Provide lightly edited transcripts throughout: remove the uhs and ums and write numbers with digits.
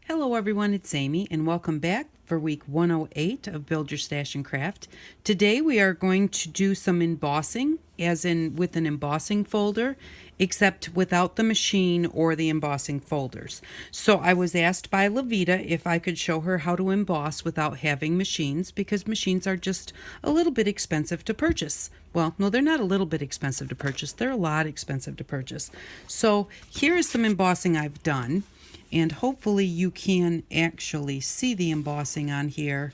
Hello everyone, it's Amy and welcome back for week 108 of Build Your Stash and Craft. Today we are going to do some embossing, as in with an embossing folder, except without the machine or the embossing folders. So I was asked by Lavita if I could show her how to emboss without having machines, because machines are just a little bit expensive to purchase. Well, no, they're not a little bit expensive to purchase, they're a lot expensive to purchase. So here is some embossing I've done. And hopefully you can actually see the embossing on here.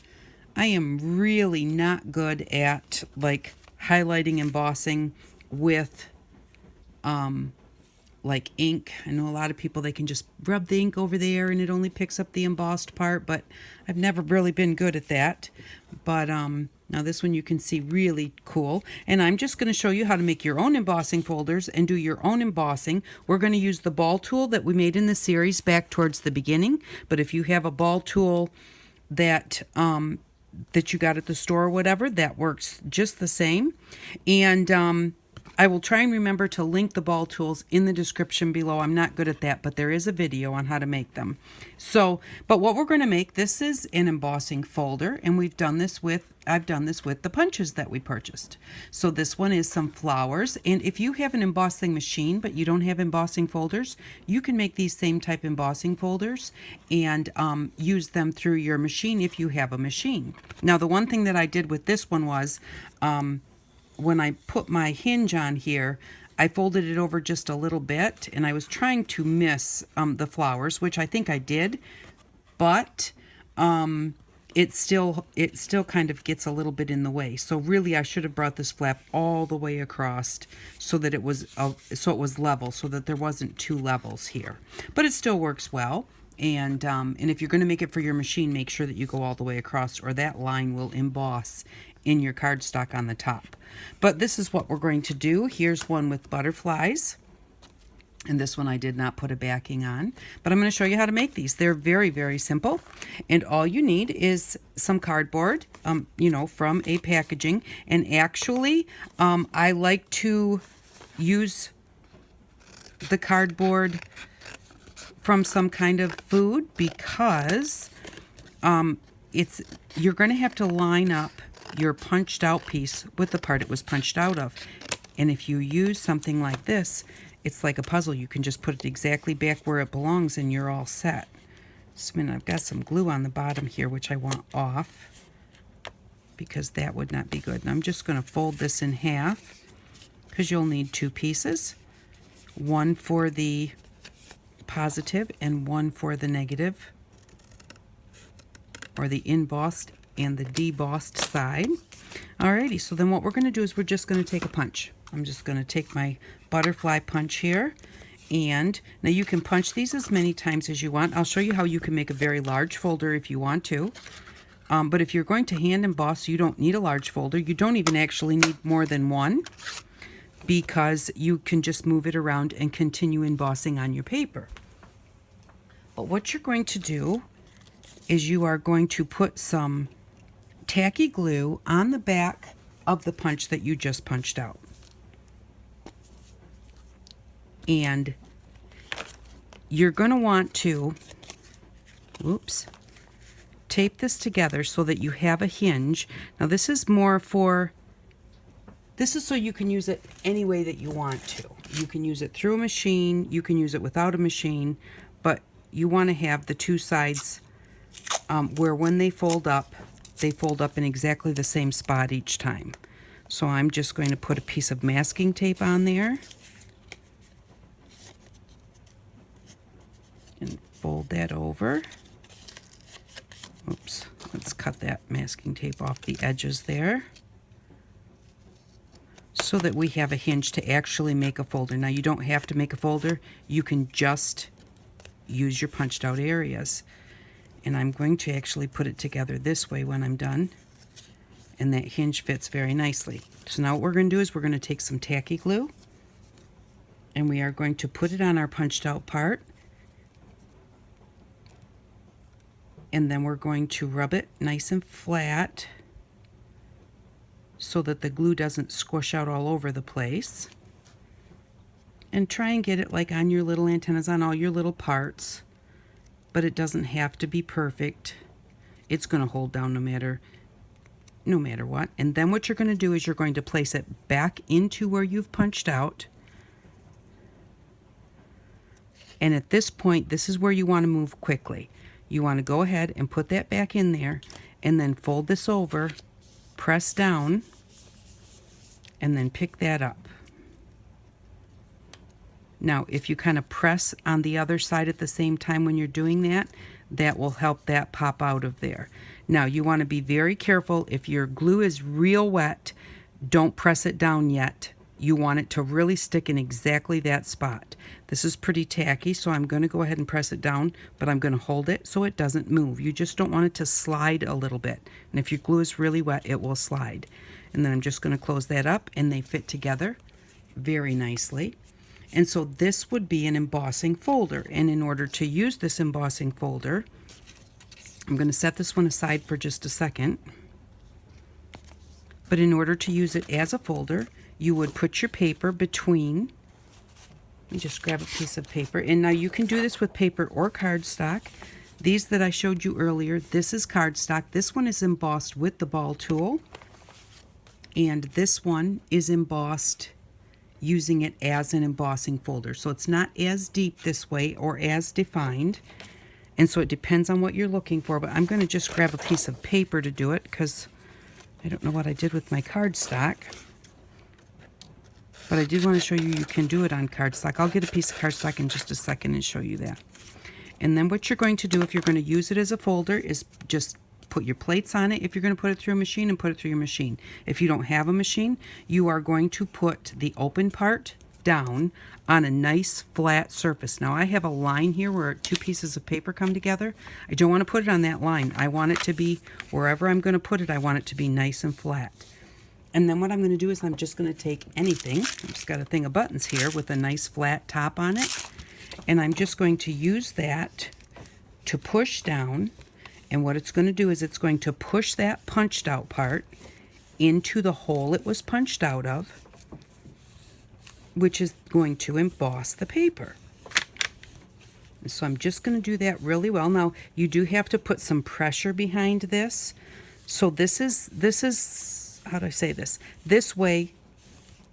I am really not good at like highlighting embossing with like ink. I know a lot of people, they can just rub the ink over there and it only picks up the embossed part, but I've never really been good at that. But now this one you can see really cool. And I'm just going to show you how to make your own embossing folders and do your own embossing. We're going to use the ball tool that we made in the series back towards the beginning. But if you have a ball tool that that you got at the store or whatever, that works just the same. And I will try and remember to link the ball tools in the description below. I'm not good at that, but there is a video on how to make them. So, but what we're going to make, this is an embossing folder, and I've done this with the punches that we purchased. So this one is some flowers, and if you have an embossing machine but you don't have embossing folders, you can make these same type embossing folders and use them through your machine if you have a machine. Now the one thing that I did with this one was when I put my hinge on here, I folded it over just a little bit, and I was trying to miss the flowers, which I think I did, but it still kind of gets a little bit in the way. So really, I should have brought this flap all the way across so that it was level, so that there wasn't two levels here. But it still works well. And if you're going to make it for your machine, make sure that you go all the way across, or that line will emboss in your cardstock on the top. But this is what we're going to do. Here's one with butterflies. And this one I did not put a backing on. But I'm going to show you how to make these. They're very, very simple. And all you need is some cardboard, from a packaging. And actually, I like to use the cardboard from some kind of food, because you're going to have to line up your punched out piece with the part it was punched out of. And if you use something like this, it's like a puzzle. You can just put it exactly back where it belongs and you're all set. Just a minute, I've got some glue on the bottom here which I want off, because that would not be good. And I'm just going to fold this in half, because you'll need two pieces, one for the positive and one for the negative, or the embossed and the debossed side. Alrighty, so then what we're going to do is we're just going to take a punch. I'm just going to take my butterfly punch here, and now you can punch these as many times as you want. I'll show you how you can make a very large folder if you want to. But if you're going to hand emboss, you don't need a large folder. You don't even actually need more than one, because you can just move it around and continue embossing on your paper. But what you're going to do is you are going to put some tacky glue on the back of the punch that you just punched out. And you're going to want to, tape this together so that you have a hinge. Now this is so you can use it any way that you want to. You can use it through a machine, you can use it without a machine, but you want to have the two sides where when they fold up in exactly the same spot each time. So I'm just going to put a piece of masking tape on there and fold that over. Oops, let's cut that masking tape off the edges there, so that we have a hinge to actually make a folder. Now you don't have to make a folder, you can just use your punched out areas. And I'm going to actually put it together this way when I'm done, and that hinge fits very nicely. So now what we're going to do is we're going to take some tacky glue, and we are going to put it on our punched out part, and then we're going to rub it nice and flat so that the glue doesn't squish out all over the place. And try and get it like on your little antennas, on all your little parts. but it doesn't have to be perfect. It's going to hold down no matter what. And then what you're going to do is you're going to place it back into where you've punched out. And at this point, this is where you want to move quickly. You want to go ahead and put that back in there, and then fold this over, press down, and then pick that up. Now, if you kind of press on the other side at the same time when you're doing that, that will help that pop out of there. Now, you want to be very careful. If your glue is real wet, don't press it down yet. You want it to really stick in exactly that spot. This is pretty tacky, so I'm going to go ahead and press it down, but I'm going to hold it so it doesn't move. You just don't want it to slide a little bit. And if your glue is really wet, it will slide. And then I'm just going to close that up, and they fit together very nicely. And so this would be an embossing folder. And in order to use this embossing folder, I'm going to set this one aside for just a second. But in order to use it as a folder, you would put your paper between. Let me just grab a piece of paper. And now you can do this with paper or cardstock. These that I showed you earlier, this is cardstock. This one is embossed with the ball tool. And this one is embossed using it as an embossing folder. So it's not as deep this way or as defined. And so it depends on what you're looking for. But I'm going to just grab a piece of paper to do it because I don't know what I did with my cardstock. But I did want to show you can do it on cardstock. I'll get a piece of cardstock in just a second and show you that. And then what you're going to do if you're going to use it as a folder is just put your plates on it if you're going to put it through a machine, and put it through your machine. If you don't have a machine, you are going to put the open part down on a nice flat surface. Now I have a line here where two pieces of paper come together. I don't want to put it on that line. I want it to be, wherever I'm going to put it, I want it to be nice and flat. And then what I'm going to do is I'm just going to take anything. I've just got a thing of buttons here with a nice flat top on it. And I'm just going to use that to push down. And what it's going to do is it's going to push that punched out part into the hole it was punched out of, which is going to emboss the paper. And so I'm just going to do that really well. Now, you do have to put some pressure behind this. So this is, how do I say this? This way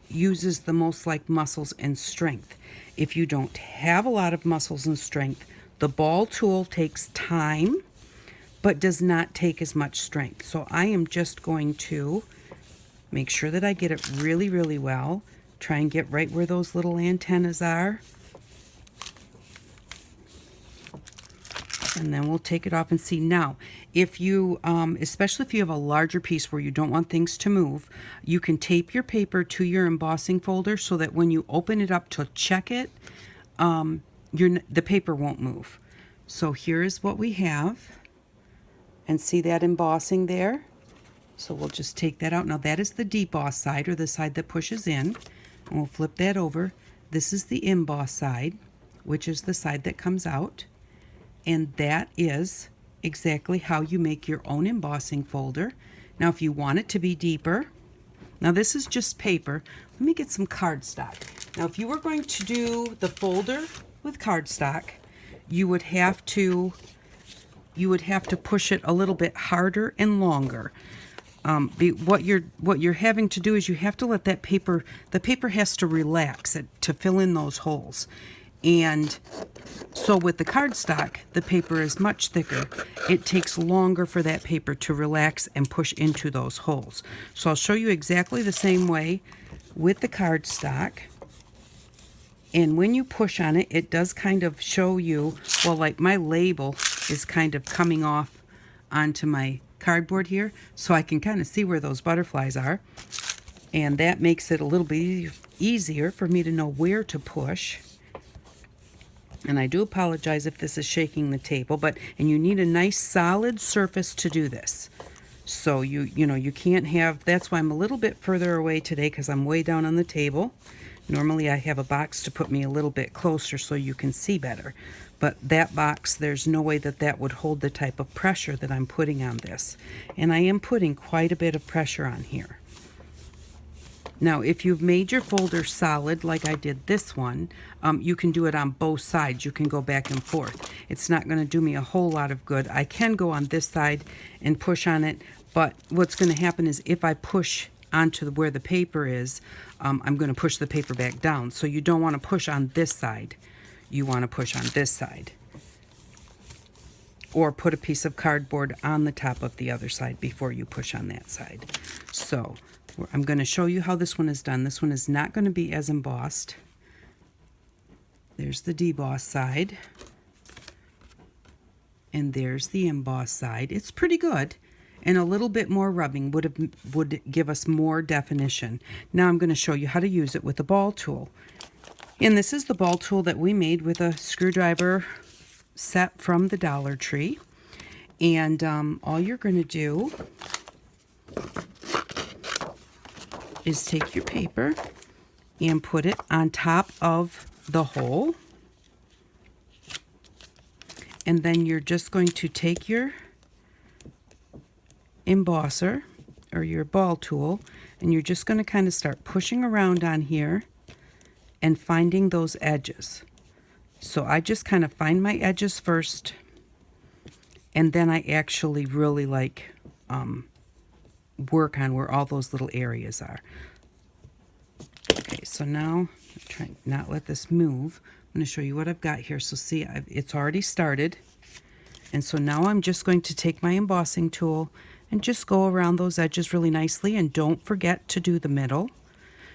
uses the most like muscles and strength. If you don't have a lot of muscles and strength, the ball tool takes time, but does not take as much strength. So I am just going to make sure that I get it really, really well. Try and get right where those little antennas are. And then we'll take it off and see. Now, if you, especially if you have a larger piece where you don't want things to move, you can tape your paper to your embossing folder so that when you open it up to check it, the paper won't move. So here is what we have. And see that embossing there? So we'll just take that out. Now that is the deboss side, or the side that pushes in. And we'll flip that over. This is the emboss side, which is the side that comes out. And that is exactly how you make your own embossing folder. Now if you want it to be deeper, now this is just paper. Let me get some cardstock. Now if you were going to do the folder with cardstock, you would have to push it a little bit harder and longer. What you're having to do is you have to let that paper, the paper has to relax to fill in those holes. And so with the cardstock, the paper is much thicker. It takes longer for that paper to relax and push into those holes. So I'll show you exactly the same way with the cardstock. And when you push on it, it does kind of show you, well, like my label is kind of coming off onto my cardboard here, so I can kind of see where those butterflies are. And that makes it a little bit easier for me to know where to push. And I do apologize if this is shaking the table, and you need a nice solid surface to do this. So you can't have, that's why I'm a little bit further away today, because I'm way down on the table. Normally I have a box to put me a little bit closer so you can see better. But that box, there's no way that would hold the type of pressure that I'm putting on this. And I am putting quite a bit of pressure on here. Now, if you've made your folder solid, like I did this one, you can do it on both sides. You can go back and forth. It's not going to do me a whole lot of good. I can go on this side and push on it, but what's going to happen is if I push onto where the paper is, I'm going to push the paper back down. So you don't want to push on this side. You want to push on this side. Or put a piece of cardboard on the top of the other side before you push on that side. So I'm going to show you how this one is done. This one is not going to be as embossed. There's the deboss side. And there's the emboss side. It's pretty good. And a little bit more rubbing would give us more definition. Now I'm going to show you how to use it with a ball tool. And this is the ball tool that we made with a screwdriver set from the Dollar Tree. And all you're going to do is take your paper and put it on top of the hole. And then you're just going to take your embosser or your ball tool, and you're just going to kind of start pushing around on here and finding those edges. So I just kind of find my edges first, and then I actually really like work on where all those little areas are. Okay, so now try not let this move. I'm going to show you what I've got here. So see, it's already started. And so now I'm just going to take my embossing tool and just go around those edges really nicely, and don't forget to do the middle.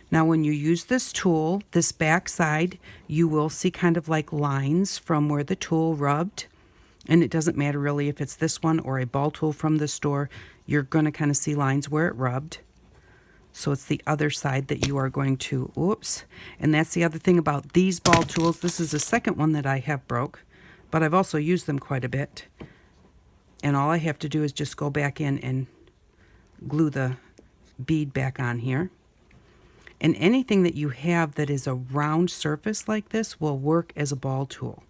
Now when you use this tool, this back side, you will see kind of like lines from where the tool rubbed. And it doesn't matter really if it's this one or a ball tool from the store, you're going to kind of see lines where it rubbed. So it's the other side that you are going to, oops. And that's the other thing about these ball tools. This is the second one that I have broke, but I've also used them quite a bit. And all I have to do is just go back in and glue the bead back on here. And anything that you have that is a round surface like this will work as a ball tool.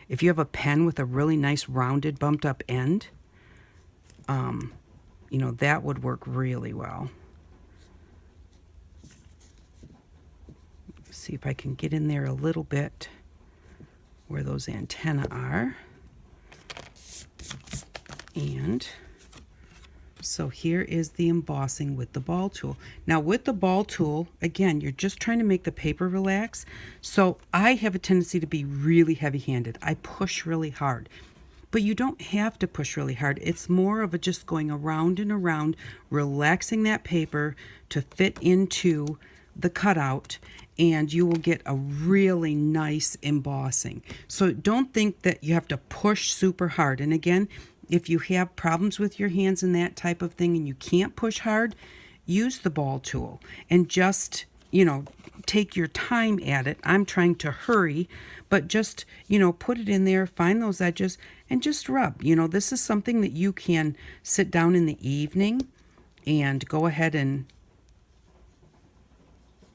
If you have a pen with a really nice rounded bumped up end, you know, that would work really well. See if I can get in there a little bit where those antennae are. And so here is the embossing with the ball tool. Now with the ball tool, again, you're just trying to make the paper relax. So I have a tendency to be really heavy-handed. I push really hard. But you don't have to push really hard. It's more of a just going around and around, relaxing that paper to fit into the cutout, and you will get a really nice embossing. So don't think that you have to push super hard. And again, if you have problems with your hands and that type of thing and you can't push hard, use the ball tool and just, you know, take your time at it. I'm trying to hurry, but just, you know, put it in there, find those edges, and just rub. You know, this is something that you can sit down in the evening and go ahead and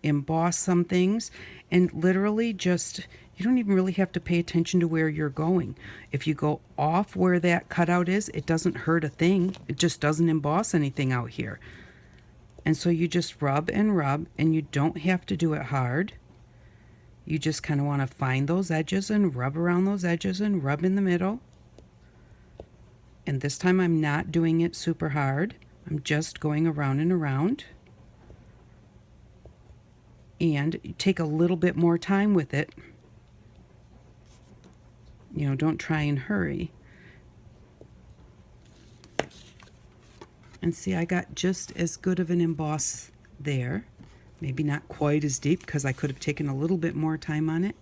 emboss some things, and literally just, you don't even really have to pay attention to where you're going. If you go off where that cutout is, it doesn't hurt a thing. It just doesn't emboss anything out here. And so you just rub, and you don't have to do it hard. You just kind of want to find those edges and rub around those edges and rub in the middle. And this time I'm not doing it super hard. I'm just going around and around. And take a little bit more time with it. You know, don't try and hurry. And see, I got just as good of an emboss there. Maybe not quite as deep because I could have taken a little bit more time on it.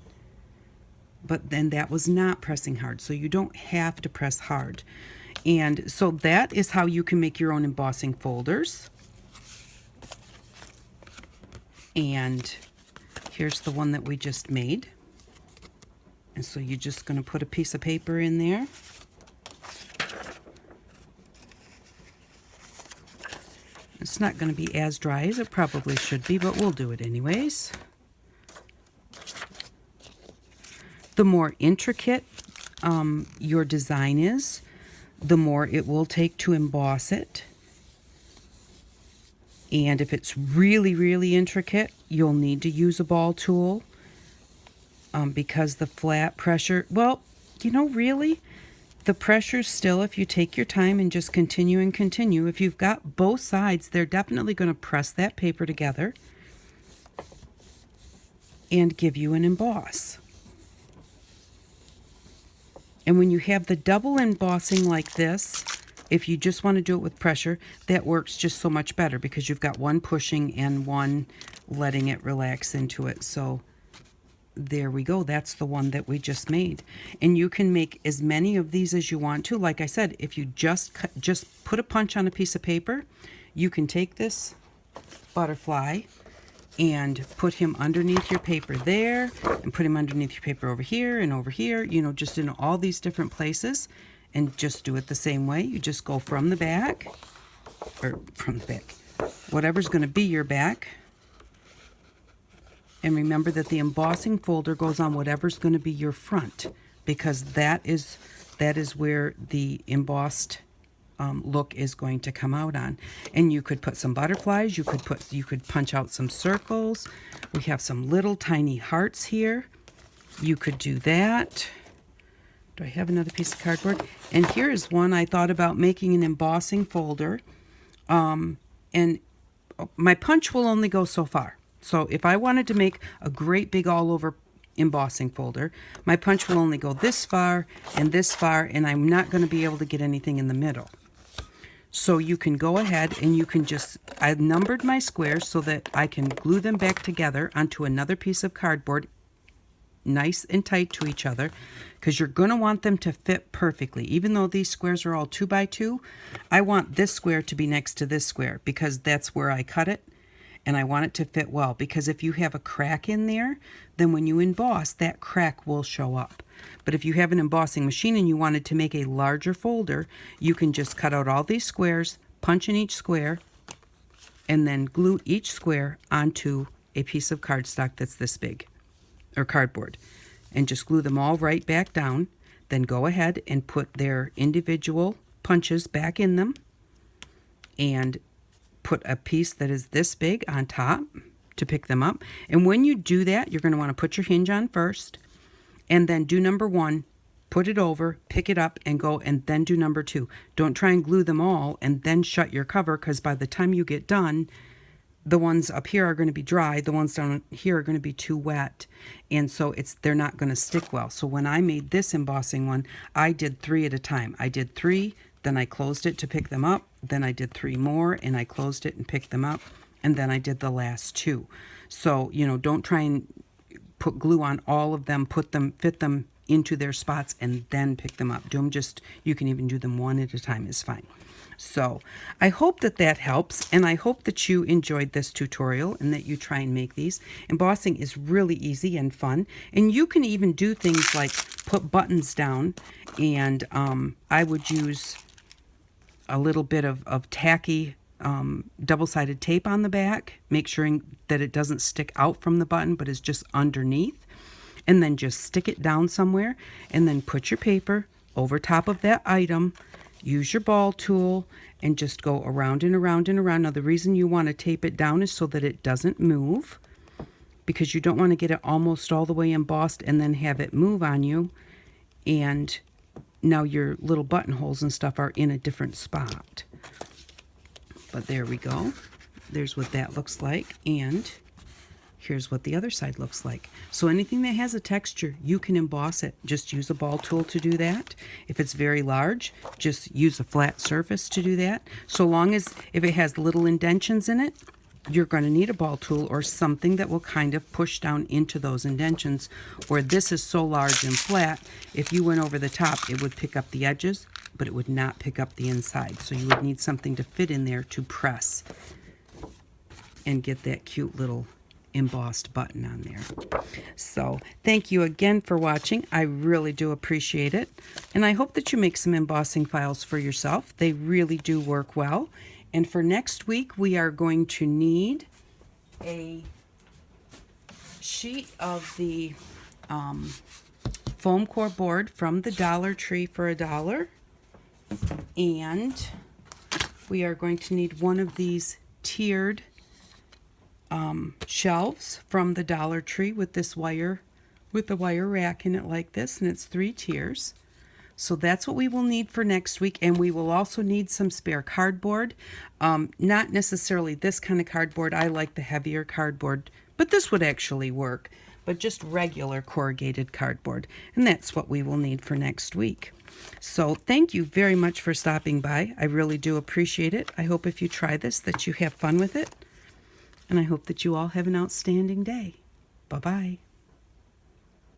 But then that was not pressing hard, so you don't have to press hard. And so that is how you can make your own embossing folders. And here's the one that we just made. And so you're just going to put a piece of paper in there. It's not going to be as dry as it probably should be, but we'll do it anyways. The more intricate your design is, the more it will take to emboss it. And if it's really, really intricate, you'll need to use a ball tool because the flat pressure, well, really, the pressure still, if you take your time and just continue and continue, if you've got both sides, they're definitely going to press that paper together and give you an emboss. And when you have the double embossing like this, if you just want to do it with pressure, that works just so much better because you've got one pushing and one letting it relax into it. So there we go. That's the one that we just made. And you can make as many of these as you want to. Like I said, if you just put a punch on a piece of paper, you can take this butterfly and put him underneath your paper there, and put him underneath your paper over here and over here, just in all these different places, and just do it the same way. You just go from the back, whatever's going to be your back. And remember that the embossing folder goes on whatever's going to be your front, because that is where the embossed look is going to come out on. And you could put some butterflies, you could punch out some circles. We have some little tiny hearts here. You could do that. Do I have another piece of cardboard? And here is one I thought about making an embossing folder. And my punch will only go so far. So if I wanted to make a great big all over embossing folder, my punch will only go this far, and I'm not going to be able to get anything in the middle. So you can go ahead and you can I've numbered my squares so that I can glue them back together onto another piece of cardboard, nice and tight to each other, because you're going to want them to fit perfectly. Even though these squares are all 2 by 2, I want this square to be next to this square because that's where I cut it. And I want it to fit well, because if you have a crack in there, then when you emboss, that crack will show up. But if you have an embossing machine and you wanted to make a larger folder, you can just cut out all these squares, punch in each square, and then glue each square onto a piece of cardstock that's this big, or cardboard, and just glue them all right back down. Then go ahead and put their individual punches back in them, and put a piece that is this big on top to pick them up. And when you do that, you're going to want to put your hinge on first, and then do number 1, put it over, pick it up, and go, and then do number 2. Don't try and glue them all and then shut your cover, because by the time you get done, the ones up here are going to be dry, the ones down here are going to be too wet, and so they're not going to stick well. So when I made this embossing one, I did 3 at a time. I did 3, then I closed it to pick them up, then I did 3 more, and I closed it and picked them up, and then I did the last 2. So, don't try and put glue on all of them, fit them into their spots, and then pick them up. You can even do them 1 at a time is fine. So I hope that helps, and I hope that you enjoyed this tutorial and that you try and make these. Embossing is really easy and fun, and you can even do things like put buttons down, and I would use a little bit of tacky double-sided tape on the back, make sure that it doesn't stick out from the button but is just underneath, and then just stick it down somewhere, and then put your paper over top of that item, use your ball tool, and just go around and around and around. Now the reason you want to tape it down is so that it doesn't move, because you don't want to get it almost all the way embossed and then have it move on you, and now your little buttonholes and stuff are in a different spot. But there we go. There's what that looks like, and here's what the other side looks like. So anything that has a texture, you can emboss it. Just use a ball tool to do that. If it's very large, just use a flat surface to do that. So long as if it has little indentions in it, you're going to need a ball tool or something that will kind of push down into those indentions. Or this is so large and flat, if you went over the top, it would pick up the edges, but it would not pick up the inside. So you would need something to fit in there to press and get that cute little embossed button on there. So thank you again for watching. I really do appreciate it, and I hope that you make some embossing files for yourself. They really do work well. And for next week, we are going to need a sheet of the foam core board from the Dollar Tree for $1, and we are going to need one of these tiered shelves from the Dollar Tree with this wire, with the wire rack in it like this, and it's 3 tiers. So that's what we will need for next week, and we will also need some spare cardboard. Not necessarily this kind of cardboard. I like the heavier cardboard, but this would actually work. But just regular corrugated cardboard, and that's what we will need for next week. So thank you very much for stopping by. I really do appreciate it. I hope if you try this that you have fun with it, and I hope that you all have an outstanding day. Bye-bye.